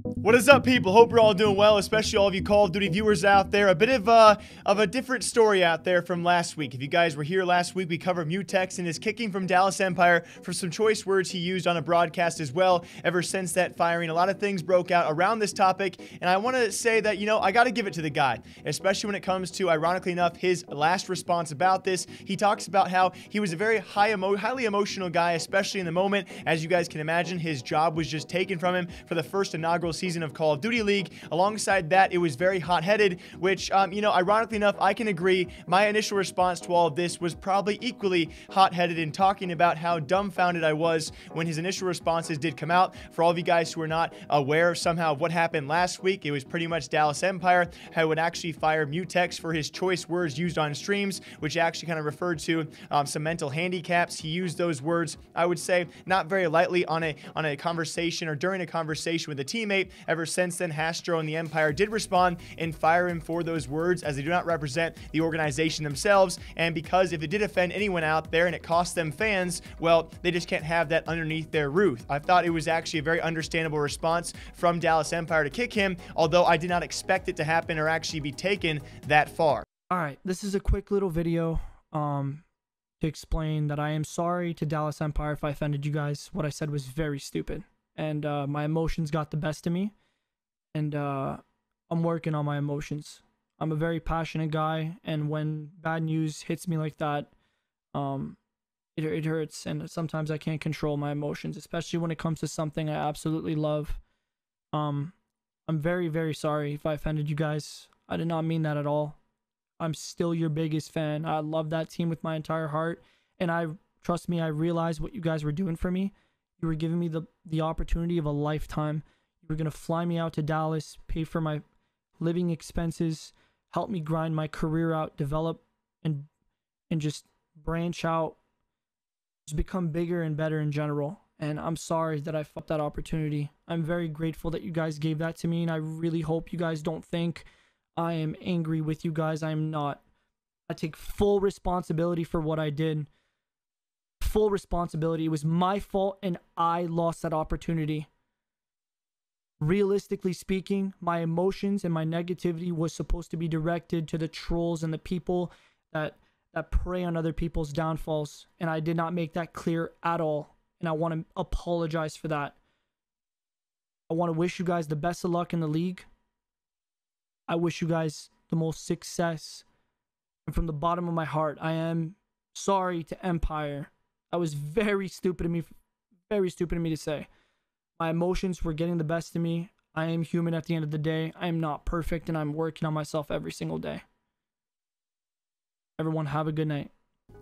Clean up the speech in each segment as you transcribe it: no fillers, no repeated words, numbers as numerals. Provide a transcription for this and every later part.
What is up, people? Hope you're all doing well, especially all of you Call of Duty viewers out there. A bit of a different story out there from last week. If you guys were here last week, we covered Mutex and his kicking from Dallas Empire for some choice words he used on a broadcast as well. Ever since that firing, a lot of things broke out around this topic, and I want to say that, you know, I got to give it to the guy, especially when it comes to, ironically enough, his last response about this. He talks about how he was a very highly emotional guy, especially in the moment. As you guys can imagine, his job was just taken from him for the first inaugural season of Call of Duty League. Alongside that, it was very hot-headed, which, you know, ironically enough, I can agree. My initial response to all of this was probably equally hot-headed in talking about how dumbfounded I was when his initial responses did come out. For all of you guys who are not aware of somehow what happened last week, it was pretty much Dallas Empire who would actually fire Mutex for his choice words used on streams, which actually kind of referred to some mental handicaps. He used those words, I would say, not very lightly on a conversation or during a conversation with a teammate. Ever since then, Hastro and the Empire did respond and fire him for those words, as they do not represent the organization themselves, and because if it did offend anyone out there and it cost them fans, well, they just can't have that underneath their roof. I thought it was actually a very understandable response from Dallas Empire to kick him, although I did not expect it to happen or actually be taken that far. Alright, this is a quick little video to explain that I am sorry to Dallas Empire if I offended you guys. What I said was very stupid, and my emotions got the best of me, and I'm working on my emotions. I'm a very passionate guy, and when bad news hits me like that, it hurts, and sometimes I can't control my emotions, especially when it comes to something I absolutely love. I'm very, very sorry if I offended you guys. I did not mean that at all. I'm still your biggest fan. I love that team with my entire heart, and trust me, I realized what you guys were doing for me. You were giving me the opportunity of a lifetime. You were going to fly me out to Dallas, pay for my living expenses, help me grind my career out, develop, and just branch out, just become bigger and better in general. And I'm sorry that I fucked that opportunity. I'm very grateful that you guys gave that to me, and I really hope you guys don't think I am angry with you guys. I am not. I take full responsibility for what I did. Full responsibility. It was my fault, and I lost that opportunity. Realistically speaking, my emotions and my negativity was supposed to be directed to the trolls and the people that prey on other people's downfalls, and I did not make that clear at all, and I want to apologize for that. I want to wish you guys the best of luck in the league. I wish you guys the most success, and from the bottom of my heart, I am sorry to Empire. That was very stupid of me to say. My emotions were getting the best of me. I am human at the end of the day. I am not perfect, and I'm working on myself every single day. Everyone, have a good night.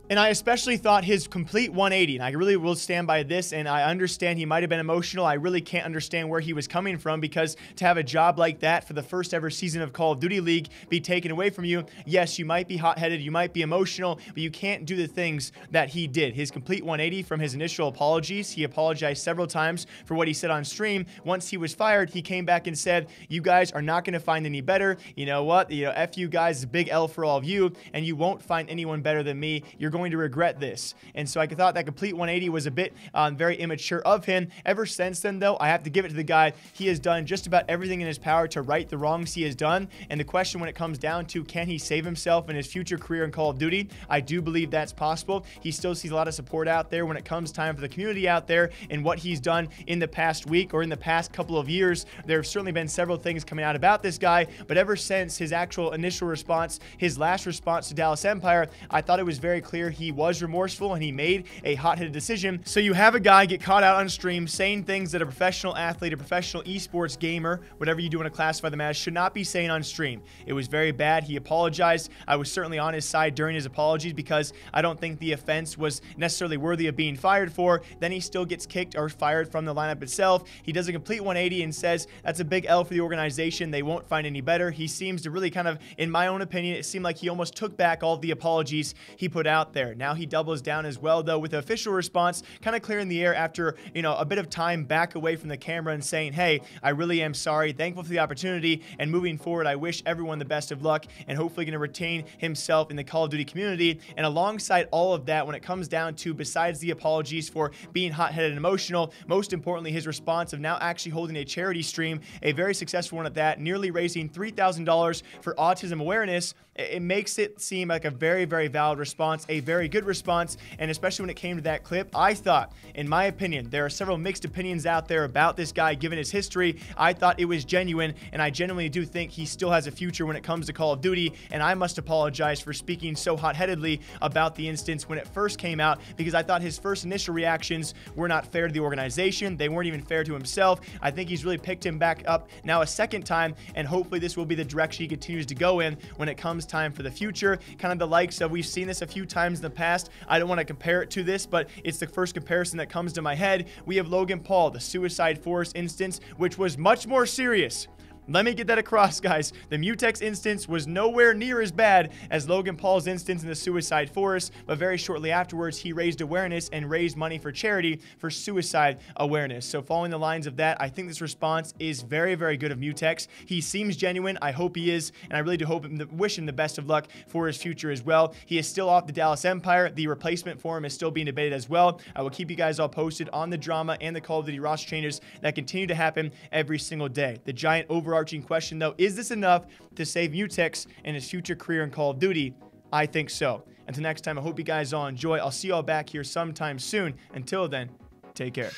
And I especially thought his complete 180, and I really will stand by this, and I understand he might have been emotional. I really can't understand where he was coming from, because to have a job like that for the first ever season of Call of Duty League be taken away from you, yes, you might be hot-headed, you might be emotional, but you can't do the things that he did. His complete 180 from his initial apologies, he apologized several times for what he said on stream. Once he was fired, he came back and said, you guys are not going to find any better. You know what? You know, F you guys is a big L for all of you, and you won't find anyone better than me. You're going to regret this. And so I thought that complete 180 was a bit very immature of him. Ever since then, though, I have to give it to the guy. He has done just about everything in his power to right the wrongs he has done. And the question when it comes down to, can he save himself in his future career in Call of Duty? I do believe that's possible. He still sees a lot of support out there when it comes time for the community out there, and what he's done in the past week or in the past couple of years. There have certainly been several things coming out about this guy, but ever since his actual initial response, his last response to Dallas Empire, I thought it was very clear he was remorseful and he made a hot-headed decision. So you have a guy get caught out on stream saying things that a professional athlete, a professional esports gamer, whatever you do want to classify them as, should not be saying on stream. It was very bad. He apologized. I was certainly on his side during his apologies, because I don't think the offense was necessarily worthy of being fired for. Then he still gets kicked or fired from the lineup itself. He does a complete 180 and says that's a big L for the organization. They won't find any better. He seems to really kind of, in my own opinion, it seemed like he almost took back all the apologies he put out there. Now he doubles down as well, though, with the official response kind of clearing the air after, a bit of time back away from the camera and saying, hey, I really am sorry, thankful for the opportunity, and moving forward, I wish everyone the best of luck, and hopefully going to retain himself in the Call of Duty community. And alongside all of that, when it comes down to, besides the apologies for being hot-headed and emotional, most importantly, his response of now actually holding a charity stream, a very successful one at that, nearly raising $3,000 for autism awareness. It makes it seem like a very, very valid response, a very good response, and especially when it came to that clip, I thought, in my opinion, there are several mixed opinions out there about this guy given his history. I thought it was genuine, and I genuinely do think he still has a future when it comes to Call of Duty, and I must apologize for speaking so hot-headedly about the instance when it first came out, because I thought his first initial reactions were not fair to the organization. They weren't even fair to himself. I think he's really picked him back up now a second time, and hopefully this will be the direction he continues to go in when it comes time for the future. Kind of the likes of, we've seen this a few times in the past. I don't want to compare it to this, but it's the first comparison that comes to my head. We have Logan Paul, the Suicide Forest instance, which was much more serious. Let me get that across, guys. The Mutex instance was nowhere near as bad as Logan Paul's instance in the Suicide Forest, but very shortly afterwards, he raised awareness and raised money for charity for suicide awareness. So following the lines of that, I think this response is very, very good of Mutex. He seems genuine. I hope he is, and I really do wish him the best of luck for his future as well. He is still off the Dallas Empire. The replacement for him is still being debated as well. I will keep you guys all posted on the drama and the Call of Duty roster changes that continue to happen every single day. The giant overarching question, though, is this enough to save Mutex and his future career in Call of Duty? I think so. Until next time, I hope you guys all enjoy. I'll see you all back here sometime soon. Until then, take care.